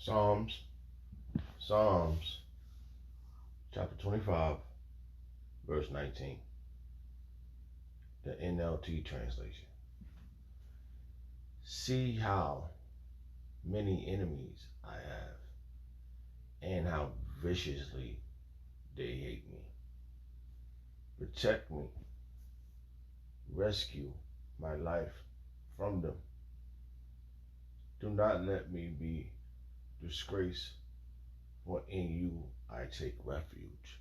Psalms, Psalms, chapter 25, verse 19, the NLT translation. See how many enemies I have, and how viciously they hate me. Protect me, rescue my life from them. Do not let me be disgraced, for in you I take refuge.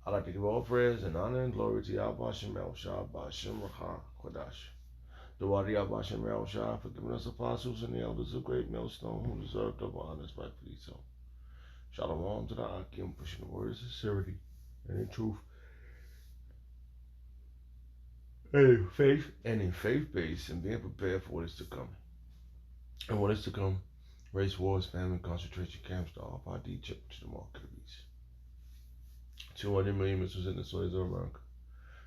I'd like to give all praise and honor and glory to Yahweh Shem El Shah B'Shem Racha Kodash. The Wadi Yahweh Shem El Shah for giving us apostles and the elders of great millstone who deserved of honor rightfully so. Shalom to the Akim, pushing the word of sincerity and in truth, and in faith based, and being prepared for what is to come. And what is to come, race wars, famine, concentration camps, the Al-Fadi chip to the market of beast. 200 million missiles in the soils of America.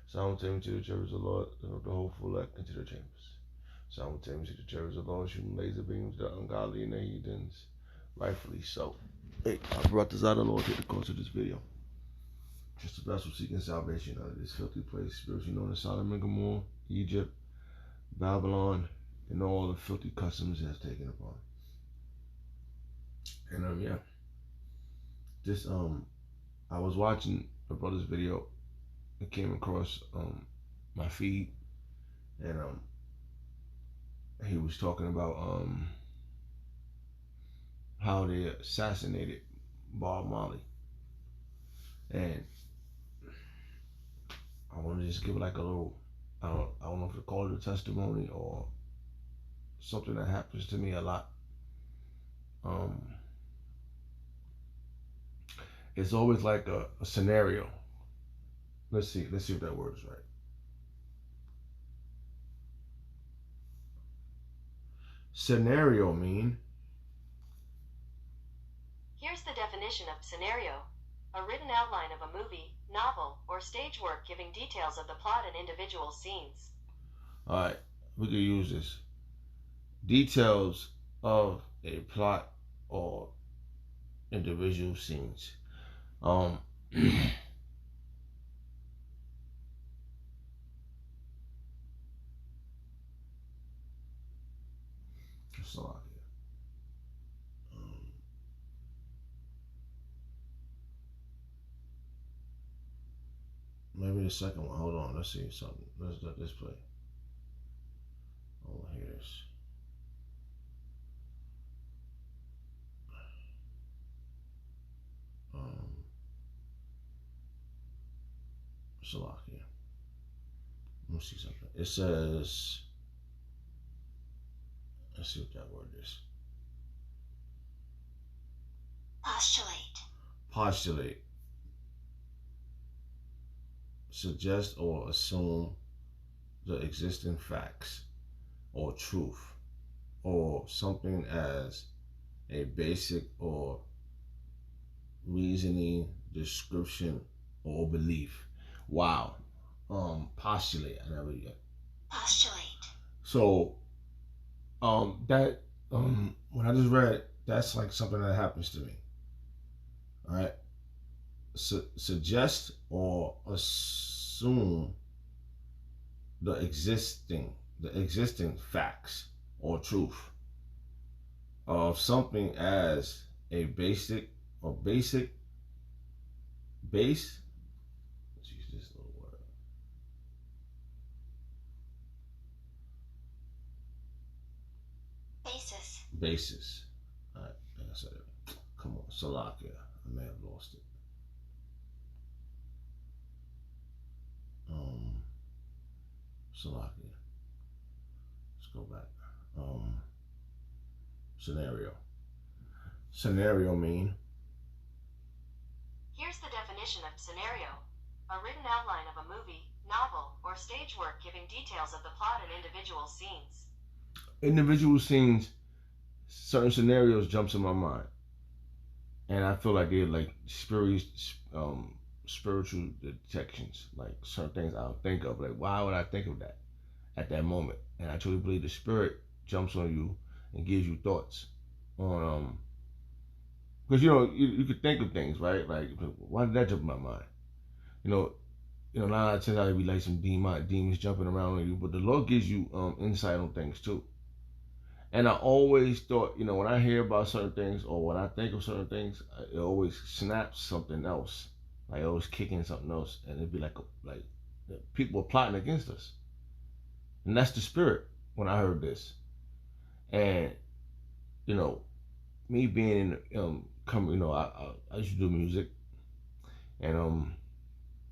Simultaneously to the chariots of the Lord, and the whole full act into their chambers. Simultaneously to the chariots of the Lord, shooting laser beams at the ungodly and the heathens. Rightfully so. Hey, I brought this out of the Lord to the course of this video. Just a vessel seeking salvation out of this filthy place, spiritually known as Sodom and Gomorrah, Egypt, Babylon, and all the filthy customs it has taken upon. And yeah. This I was watching a brother's video. It came across my feed, and he was talking about how they assassinated Bob Marley. And I want to just give like a little, I don't know if to call it a testimony or something that happens to me a lot. It's always like a scenario. Let's see if that word is right. Scenario mean. Here's the definition of scenario. A written outline of a movie, novel, or stage work giving details of the plot and individual scenes. Alright, we can use this. Details of a plot or individual scenes. So maybe the second one. Hold on. Let's see something. Let's let this play. Oh, here it is. Salakia. Let me see something. It says, let's see what that word is. Postulate. Postulate. Suggest or assume the existing facts or truth or something as a basic or reasoning, description, or belief. Wow. Postulate. I never get. Postulate. So, that when I just read, that's like something that happens to me. All right. Suggest or assume the existing facts or truth of something as a basic or base. Let's use this little word. Basis. All right, like I said it. Come on, Salakia. I may have lost it. Salakia. Let's go back. Scenario. Scenario mean. Here's the definition of scenario. A written outline of a movie, novel, or stage work giving details of the plot and individual scenes. Individual scenes, certain scenarios jumps in my mind. And I feel like they're like spiritual detections, like certain things I'll think of. Like, why would I think of that at that moment? And I truly believe the spirit jumps on you and gives you thoughts. on because you could think of things, right? Like, why did that jump in my mind? You know, 9 out of 10 times be like some demons jumping around on you, but the Lord gives you insight on things too. And I always thought, when I hear about certain things or when I think of certain things, it always snaps something else. Like, it always kicking something else, and it'd be like people are plotting against us, and that's the spirit when I heard this. And me being in I used to do music, and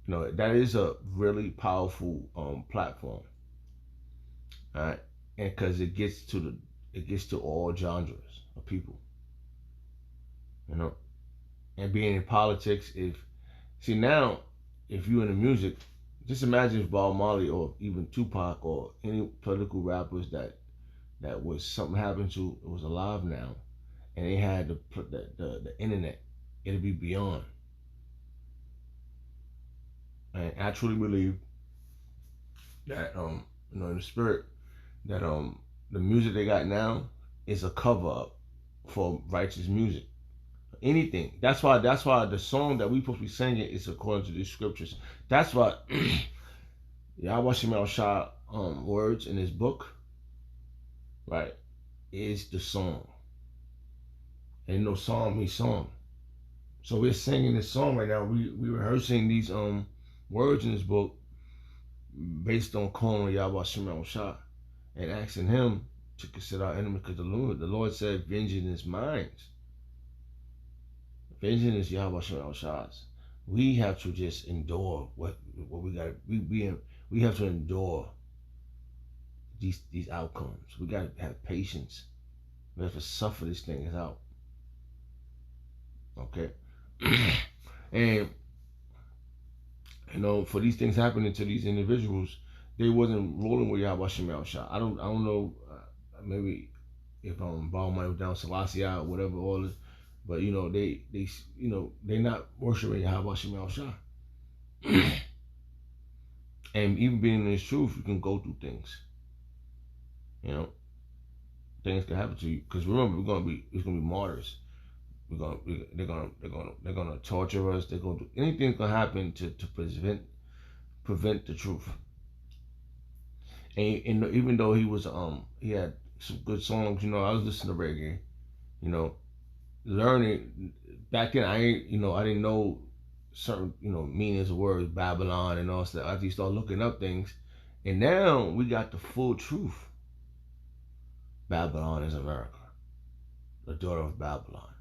that is a really powerful platform, all right? And because it gets to all genres of people, and being in politics. If you're in the music, just imagine if Bob Marley or even Tupac or any political rappers that was something happened to, it was alive now, and they had the internet, it'd be beyond. And I truly believe that in the spirit that the music they got now is a cover up for righteous music. Anything. That's why the song that we supposed to be singing is according to these scriptures. That's why Yahweh Shemel Shah words in his book, right, is the song. Ain't no song means song. So we're singing this song right now. We rehearsing these words in this book based on calling Yahweh Shemel Shah and asking him to consider our enemy, because the Lord said, vengeance is mine. Vengeance is Yahweh Shemel Shah's. We have to just endure what we got. We have to endure these outcomes. We got to have patience. We have to suffer these things out. Okay, and for these things happening to these individuals, they wasn't rolling with Yahweh Shemel Shah. I don't know. Maybe if Baal might have down Selassie or whatever all this. But they not worshiping Yahweh Shemel Shah. And even being in this truth, you can go through things. Things can happen to you. Because remember, it's gonna be martyrs. They're gonna torture us. They're gonna do anything gonna happen to prevent the truth. And even though he had some good songs, I was listening to reggae, learning back then. I didn't know certain meanings of words, Babylon and all stuff. After you start looking up things, and now we got the full truth. Babylon is America, the daughter of Babylon.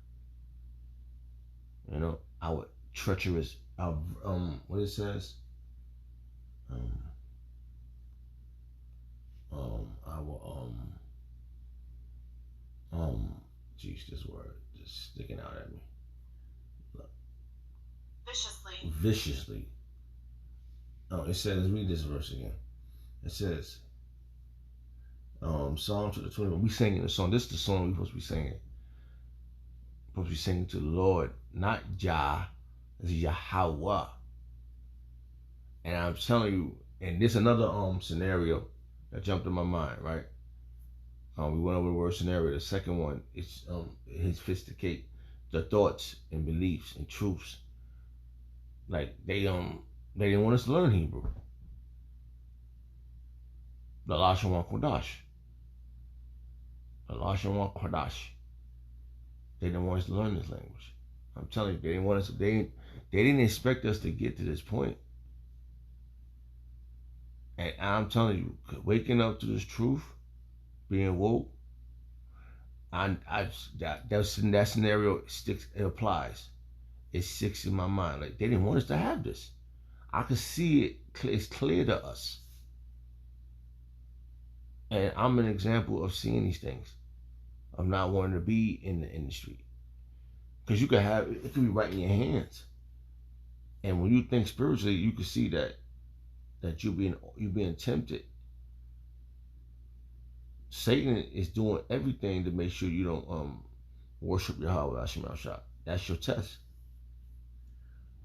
Our treacherous, what it says, this word just sticking out at me. Look. Viciously. Oh, it says, read this verse again. It says, Psalm to the 21. We singing the song. This is the song we're supposed to be singing. We're supposed to be singing to the Lord, not Jah, it's Yahweh. And I'm telling you, and this another scenario that jumped in my mind, right? We went over the word scenario. The second one is sophisticate the thoughts and beliefs and truths. Like they didn't want us to learn Hebrew. The Lashon Kodash. The Lashon Kodash. They didn't want us to learn this language. I'm telling you, they didn't want us. They didn't expect us to get to this point. And I'm telling you, waking up to this truth, being woke, that scenario sticks. It applies. It sticks in my mind. Like they didn't want us to have this. I could see it. It's clear to us. And I'm an example of seeing these things, of not wanting to be in the industry. Because you could have it could be right in your hands. And when you think spiritually, you can see that you're being tempted. Satan is doing everything to make sure you don't worship Yahweh Shemel Shah. That's your test.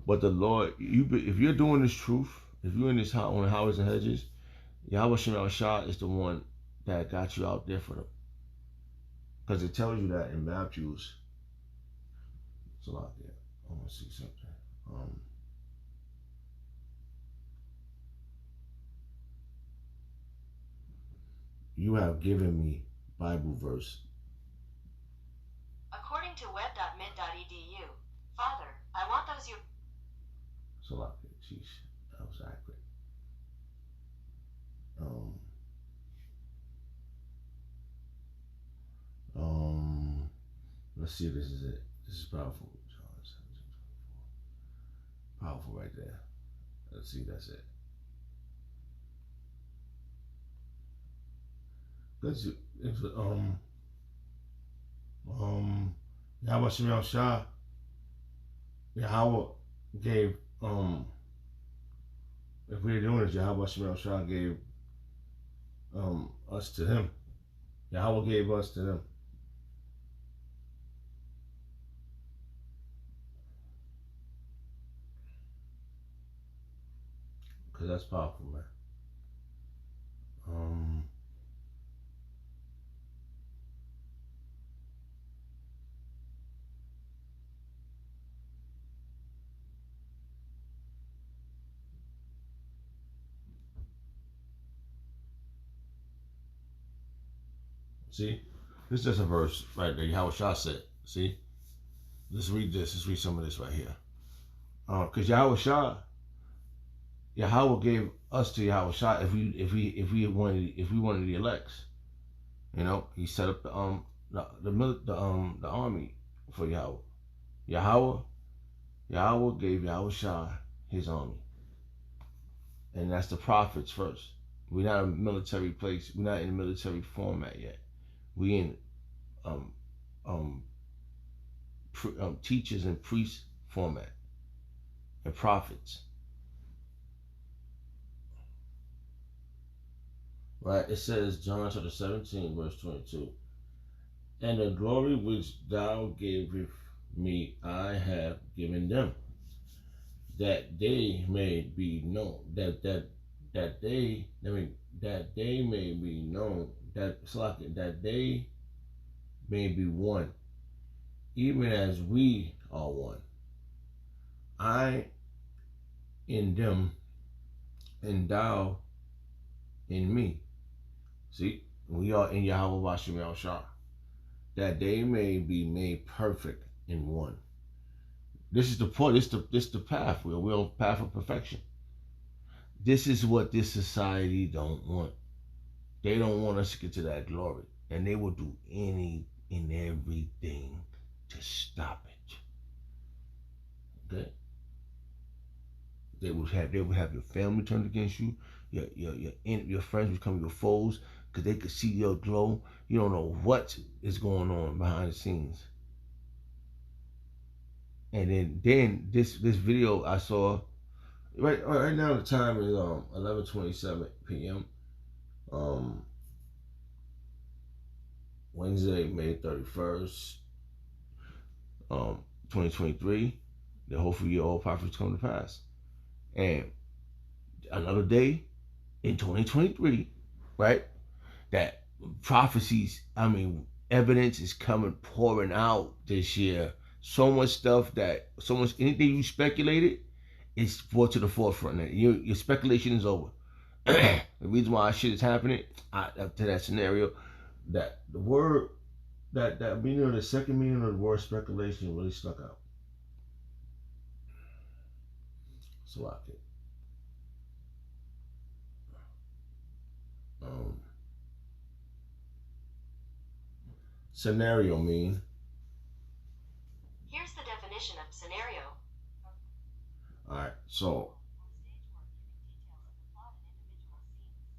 But the Lord, if you're doing this truth, if you're in this on the highways and hedges, Yahweh Shemel Shah is the one that got you out there for them. Because it tells you that in Matthew's. It's a lot there. I want to see something. You have given me Bible verse. According to web.mid.edu, Father, I want those you... It's a lot there. Jeez, that was accurate. Let's see if this is it. This is powerful. John 17:24. Powerful right there. Let's see, that's it. That's it. It's Yahweh Shemel Shah. Yahweh gave if we're doing this, Yahweh Shemel Shah gave us to him. Yahweh gave us to them. Cause that's powerful, man. See, this is just a verse right there. Yahweh Shah said. See, let's read this. Let's read some of this right here. Cause Yahweh Shah, Yahweh gave us to Yahweh Shah if we wanted the elects. You know, he set up the army for Yahweh. Yahweh gave Yahweh Shah his army, and that's the prophets first. We're not a military place. We're not in a military format yet. We in teachers and priests format and prophets. Right? It says John chapter 17, verse 22. And the glory which thou gavest me, I have given them, that they may be known, that they may be known, that they may be one, even as we are one. I in them, and thou in me. See, we are in Yahweh Shemel Shah, that they may be made perfect in one. This is the point. This the path. We're on the path of perfection. This is what this society don't want. They don't want us to get to that glory, and they will do any and everything to stop it. Okay. They would have your family turned against you. Your friends become your foes because they could see your glow. You don't know what is going on behind the scenes. And then this video I saw right now, the time is 11:27 p.m. Wednesday, May 31st, 2023. That hopefully all prophets come to pass. And another day in 2023, right? That prophecies, evidence is pouring out this year. So much stuff anything you speculated is brought to the forefront. Your speculation is over. The reason why shit is happening to that scenario, that the word, that meaning of the second meaning of the word speculation really stuck out. So I think. Scenario mean. Here's the definition of scenario. Alright, so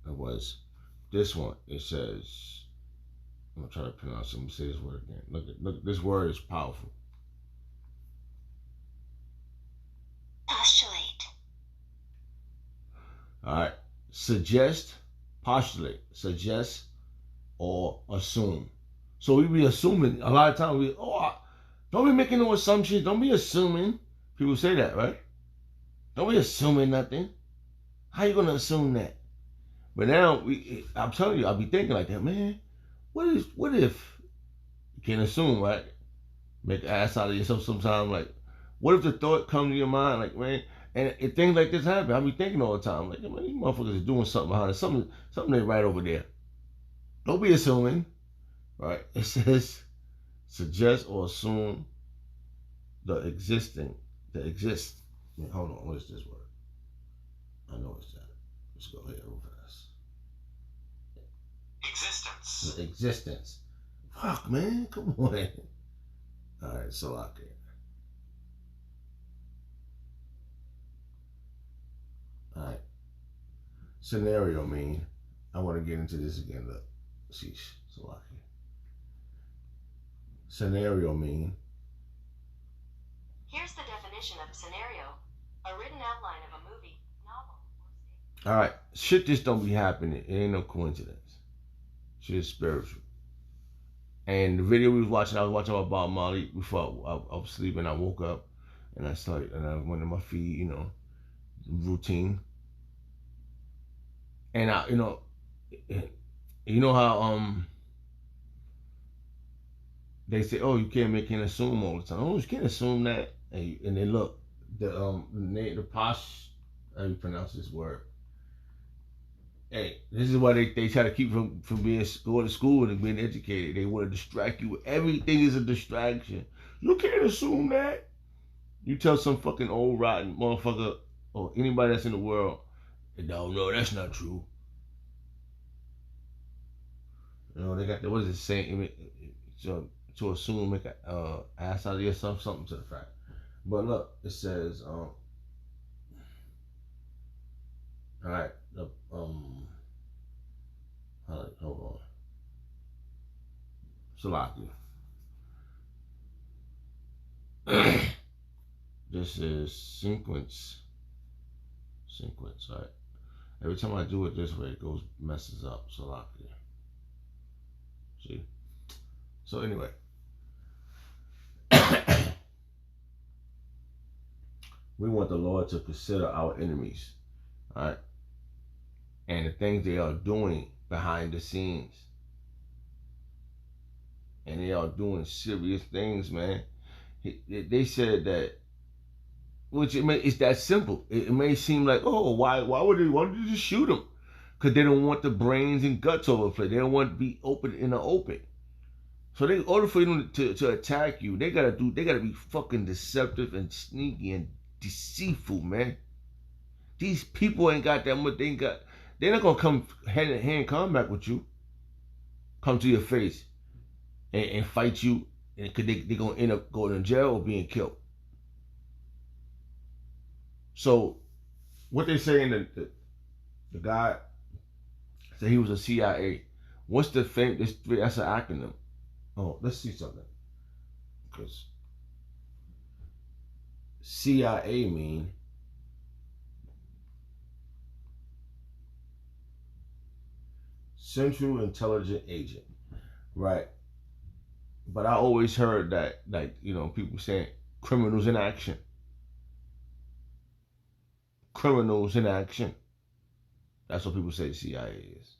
it was this one. It says, I'm gonna try to pronounce it. I'm gonna say this word again. Look, this word is powerful. Postulate. Alright. Suggest, postulate, suggest, or assume. So we be assuming a lot of times. Don't be making no assumptions. Don't be assuming. People say that, right? Don't be assuming nothing. How you gonna assume that? But now I'm telling you, I'll be thinking like that, man. What if You can't assume, right? Make an ass out of yourself sometimes. Like, what if the thought come to your mind, like, man, and things like this happen. I be thinking all the time, like, man, these motherfuckers is doing something behind it. Something ain't right over there. Don't be assuming, right? It says suggest or assume the existing, the exist. I mean, hold on, what is this word? I know it's that. Let's go here real fast. Existence. The existence. Fuck, man, come on. All right, so okay. All right. Scenario mean. I want to get into this again. Look, sheesh, so okay. Scenario mean. Here's the definition of scenario: a written outline of a movie, novel, or stage. All right, shit just don't be happening. It ain't no coincidence. Shit is spiritual. And the video we was watching, I was watching about Bob Marley before I was sleeping. I woke up and I started, and I went to my feed, you know, routine. And I, you know how they say, oh, you can't assume all the time. Oh, you can't assume that. And then look, the posh, how you pronounce this word? Hey, this is why they try to keep from being going to school and being educated. They want to distract you. Everything is a distraction. You can't assume that. You tell some fucking old rotten motherfucker or anybody that's in the world, no, that's not true. You know, they got, what is it saying? To assume, make an ass out of yourself, something to the fact. But look, it says, all right, hold on. Salakia. This is sequence, right? Every time I do it this way, it messes up. Salakia. See? So anyway. We want the Lord to consider our enemies, all right? And the things they are doing behind the scenes. And they are doing serious things, man. They said that, which it's that simple. It may seem like, oh, why did you just shoot them? Because they don't want the brains and guts overplay. They don't want to be open in the open. So in order for them to attack you, they gotta be fucking deceptive and sneaky and deceitful, man. These people ain't got that much. They're not gonna come hand in hand combat with you. Come to your face and fight you, and cause they're gonna end up going in jail or being killed. So what they saying, the guy said he was a CIA. What's the thing? That's an acronym. Oh, let's see something. Because CIA mean Central Intelligence Agent, right? But I always heard that, like, you know, people saying criminals in action. Criminals in action. That's what people say CIA is.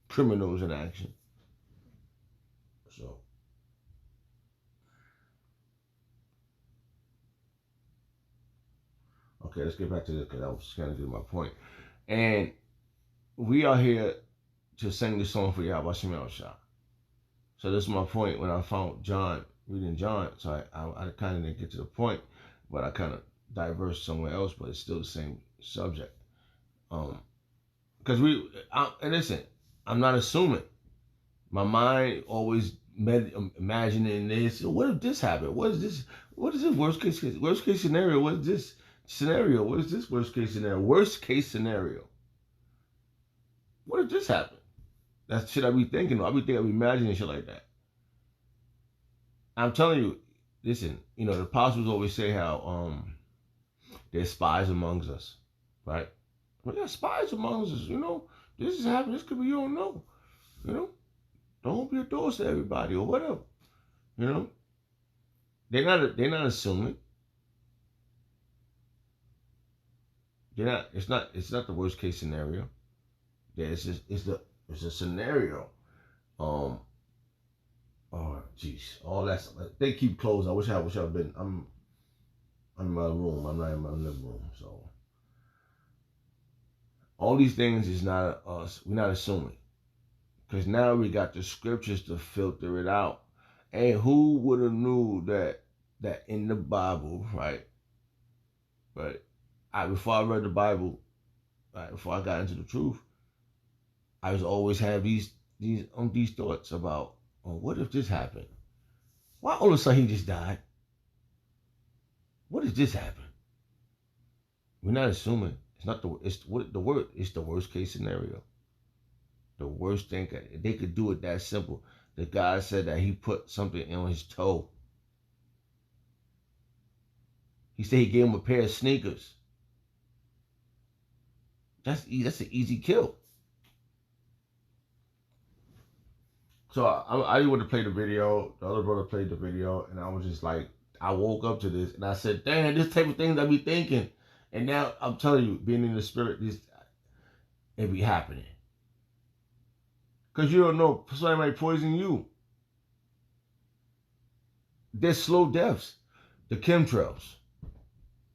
Criminals in action. So, okay, let's get back to this because I was kind of getting my point. And we are here to sing this song for Yahweh Shemel Shah. So this is my point when I found John, reading John. So I kind of didn't get to the point, but I kind of diverged somewhere else, but it's still the same subject. Because and listen, I'm not assuming. My mind always imagining this. What if this happened? What is this? What is this worst case scenario? What is this scenario? What is this worst case scenario? Worst case scenario. What if this happened? That's shit I be thinking. I be imagining shit like that. I'm telling you, listen, you know, the apostles always say how there's spies amongst us, right? Well, there's spies amongst us, you know. This is happening. This could be, you don't know, you know. Don't open your doors to everybody or whatever, you know. They're not assuming. It's not the worst case scenario. Yeah, it's a scenario. Hold jeez, all that stuff. They keep closed. I wish I've been. I'm in my room. I'm not in my living room. So all these things is not us. We're not assuming, because now we got the scriptures to filter it out. And who would have knew that in the Bible, right? But before I read the Bible, right, before I got into the truth, I was always have these thoughts about, well, what if this happened? Why all of a sudden he just died? What if this happened? We're not assuming. It's the worst case scenario. The worst thing, they could do it that simple. The guy said that he put something on his toe. He said he gave him a pair of sneakers. That's an easy kill. So I didn't want to play the video. The other brother played the video, and I was just like, I woke up to this, and I said, "Damn, this type of things I be thinking." And now I'm telling you, being in the spirit, it be happening. Because you don't know, somebody might poison you. There's slow deaths. The chemtrails,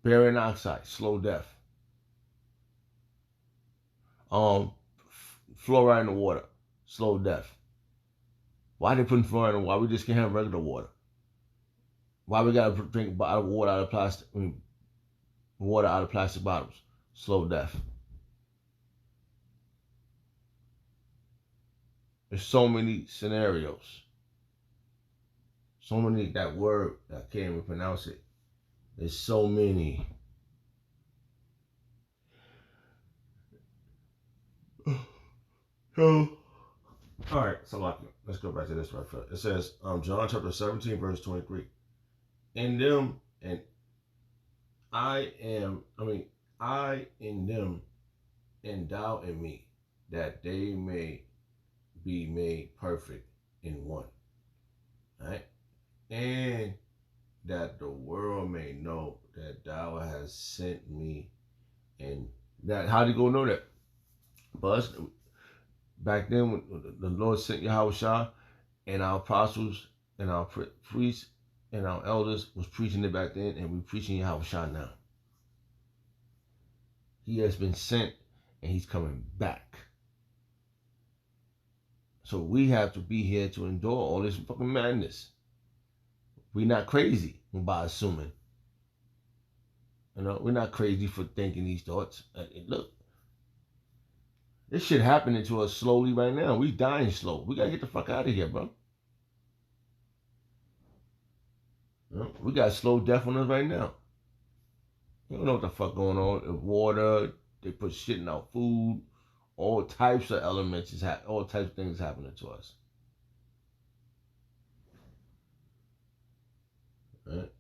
barium oxide, slow death. Fluoride in the water, slow death. Why they putting fluoride in the water? We just can't have regular water. Why we gotta drink water out of plastic? Water out of plastic bottles, slow death. There's so many scenarios. So many, that word, I can't even pronounce it. There's so many. So, all right, so let's go back to this right first. It says, John chapter 17, verse 23. In them, and I in them, and thou in me, that they may be made perfect in one. Right? And that the world may know that thou hast sent me. And that, how do you go know that? But back then, when the Lord sent Yahushua, and our apostles and our priests and our elders was preaching it back then, and we're preaching Yahushua now. He has been sent, and he's coming back. So we have to be here to endure all this fucking madness. We're not crazy by assuming. You know, we're not crazy for thinking these thoughts. Look, this shit happening to us slowly right now. We dying slow. We gotta get the fuck out of here, bro. You know, we got slow death on us right now. You don't know what the fuck going on. Water, they put shit in our food. All types of elements all types of things happening to us. Right?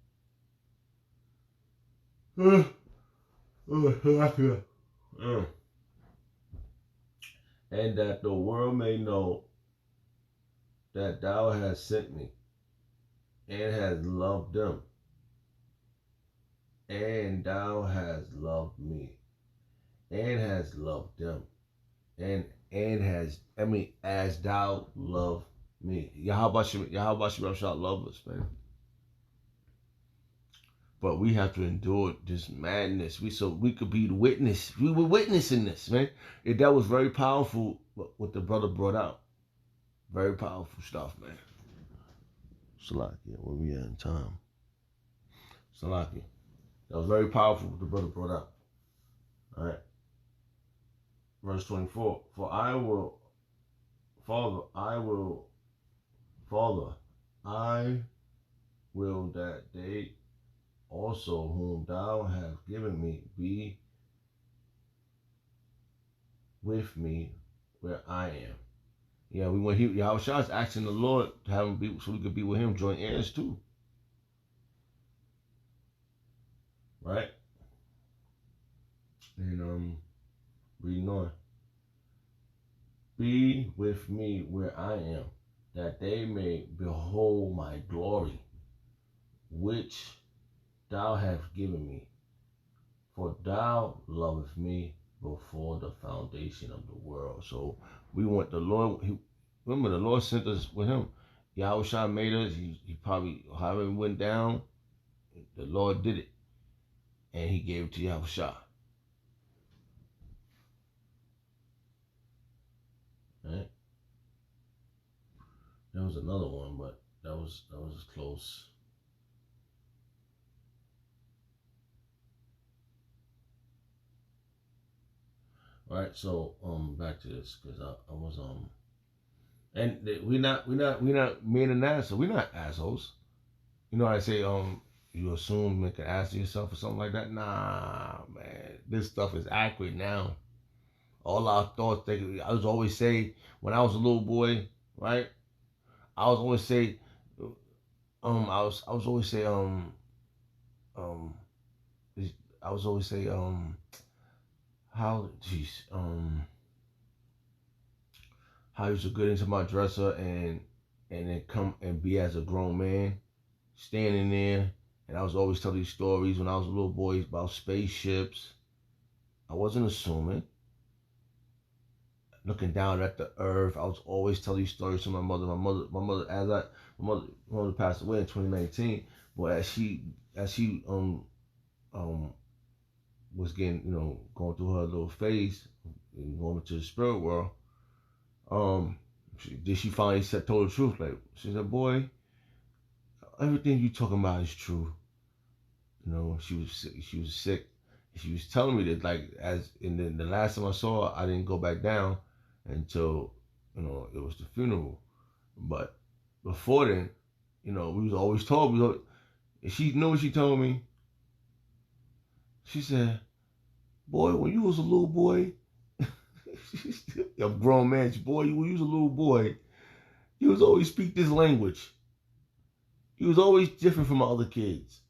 And that the world may know that thou hast sent me, and hast loved them, and thou hast loved me, and hast loved them, as thou loved me. Yahweh shall love us, man. But we have to endure this madness. So we could be the witness. We were witnessing this, man. That was very powerful what the brother brought out. Very powerful stuff, man. Salakia, where we at in time? Salakia. That was very powerful what the brother brought out. All right. Verse 24. For I will that they also whom thou hast given me be with me where I am. Yeah, Yahushua is asking the Lord to have him be, so we could be with him, joint heirs too. Right? And reading on. Be with me where I am, that they may behold my glory, which thou hast given me. For thou lovest me before the foundation of the world. So we want the Lord. Remember, the Lord sent us with him, Yahushua made us. He probably, however it went down, the Lord did it. And he gave it to Yahushua. Right? There was another one, but that was close. Right, so back to this because I was and we not me and NASA, we're not assholes. You know how I say you assume make an ass of yourself or something like that. Nah, man, this stuff is accurate now. All our thoughts. I was always say when I was a little boy, right? I was always say I was always say um I was always say how jeez how I used to get into my dresser and then come and be as a grown man standing there, and I was always telling these stories when I was a little boy about spaceships. I wasn't assuming. Looking down at the earth, I was always telling these stories to my mother. My mother passed away in 2019, but as she was getting going through her little phase and going into the spirit world, she finally told the truth. Like she said, "Boy, everything you talking about is true." She was sick. She was sick. She was telling me that, like, and then the last time I saw her, I didn't go back down until it was the funeral. But before then, we was always told. And she knew what she told me. She said, "Boy, when you was a little boy, a grown man, boy, when you was a little boy, you was always speak this language. You was always different from other kids."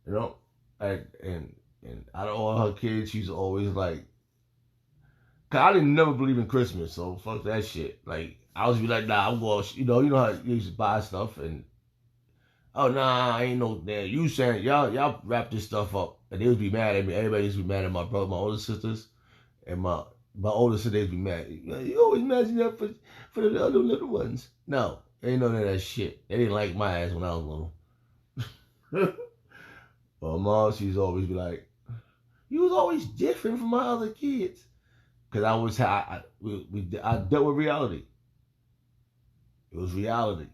And out of all her kids, she's always like, cause I didn't never believe in Christmas, so fuck that shit. Like I was be like, nah, I'm going, you know how you used to buy stuff and oh nah, I ain't no damn. You saying y'all wrap this stuff up, and they would be mad at me. Everybody used to be mad at my brother, my older sisters, and my older sisters be mad. You always imagine that for the other little ones. No, ain't none of that shit. They didn't like my ass when I was little. Well, mom, she's always be like, "You was always different from my other kids," because I dealt with reality. It was reality.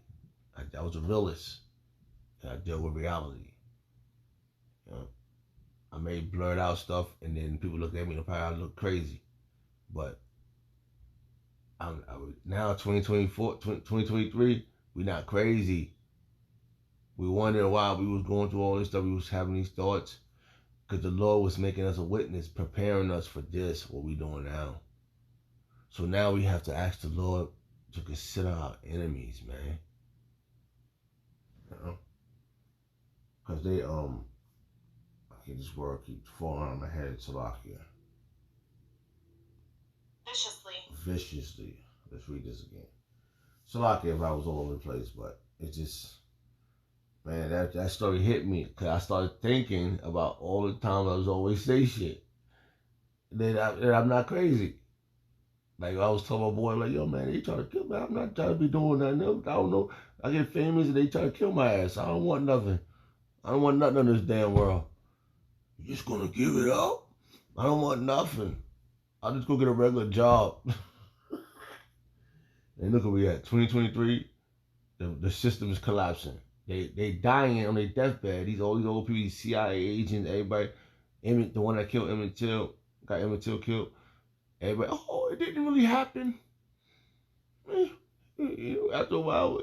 I was a realist. And I dealt with reality. I made blurred out stuff, and then people look at me and probably I look crazy. But now 2024, 2023, we not crazy. We wondering why we was going through all this stuff. We was having these thoughts because the Lord was making us a witness, preparing us for this, what we doing now. So now we have to ask the Lord to consider our enemies, man. Because they, I get this word keep falling on my head, Salakia. Viciously. Let's read this again. Salakia if I was all over the place, but it's just, man, that story hit me because I started thinking about all the time I was always say shit. That I'm not crazy. Like I was telling my boy, like, yo, man, they trying to kill me. I'm not trying to be doing nothing. I don't know. I get famous and they try to kill my ass. I don't want nothing. I don't want nothing in this damn world. You just gonna give it up? I don't want nothing. I'll just go get a regular job. And look where we at. 2023, the system is collapsing. They dying on their deathbed. All these old people, these CIA agents, everybody. The one that killed Emmett Till, got Emmett Till killed. Everybody, oh, it didn't really happen. After a while,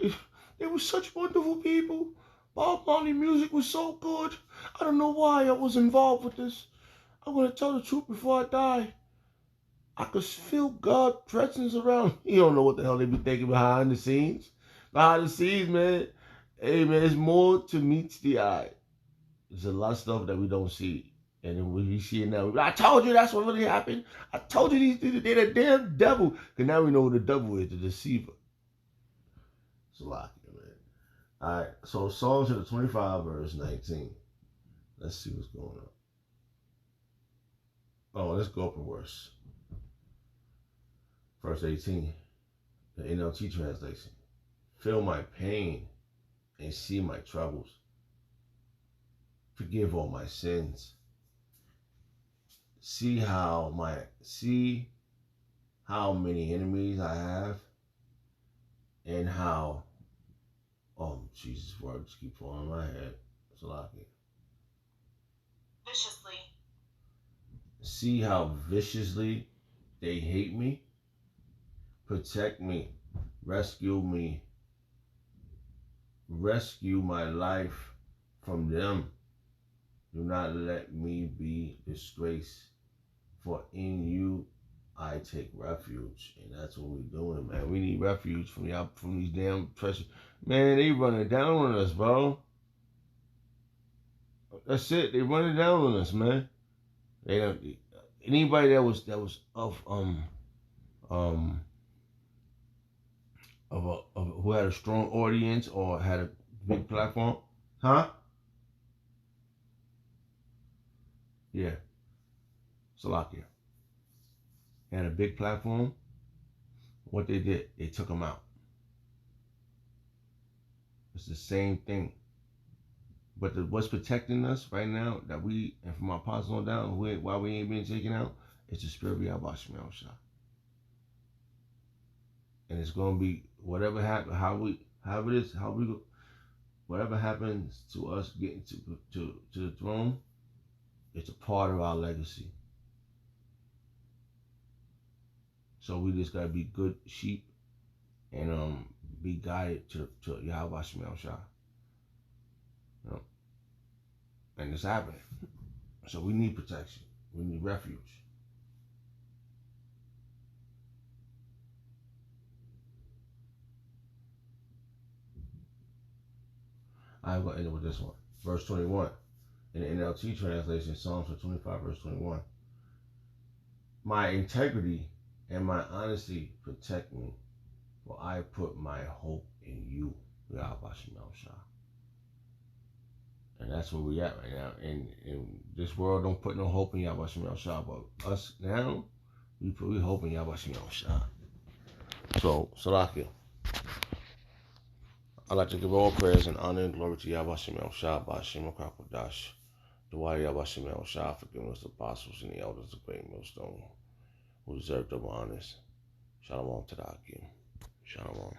they were such wonderful people. Bob Marley music was so good. I don't know why I was involved with this. I'm gonna tell the truth before I die. I could feel God's presence around. You don't know what the hell they be thinking behind the scenes. Behind the scenes, man. Hey, man, there's more to meets the eye. There's a lot of stuff that we don't see. And then we see it now. I told you that's what really happened. I told you they're the damn devil. Because now we know who the devil is, the deceiver. It's a lot, man. All right, so Psalms 25, verse 19. Let's see what's going on. Oh, let's go up a verse. verse 18, the NLT translation. Feel my pain and see my troubles. Forgive all my sins. See how many enemies I have, and how Jesus' words keep falling in my head. It's a lot here. Viciously. See how viciously they hate me. Protect me. Rescue me. Rescue my life from them. Do not let me be disgraced, for in you I take refuge. And that's what we're doing, man. We need refuge from y'all, from these damn treasures. Man, they running down on us, bro. That's it. They running down on us, man. They don't. Anybody that was of who had a strong audience or had a big platform, huh? Yeah, Salakia had a big platform. What they did, they took them out. It's the same thing. But what's protecting us right now, that we, and from our apostles on down, why we ain't being taken out, it's the spirit of Yahweh Shemel Shah. And it's going to be whatever happens, whatever happens to us getting to the throne, it's a part of our legacy. So we just got to be good sheep and be guided to Yahweh Shemel Shah. You know? And it's happening. So we need protection. We need refuge. I'm going to end it with this one. Verse 21. In the NLT translation, Psalms 25, verse 21. My integrity and my honesty protect me, for I put my hope in you, Yahweh Shemel Shah. And that's where we at right now. And this world don't put no hope in Yahweh Shemel Shah, but us now, we hope in Yahweh Shemel Shah. So, Salakia. I'd like to give all praise and honor and glory to Yahweh Shemel Shah, Ba'ashem HaKadosh, the Wadi Yahweh Shemel Shah, for giving us the apostles and the elders of Great Millstone, who deserve double honors. Shalom to the Hakim. Shalom.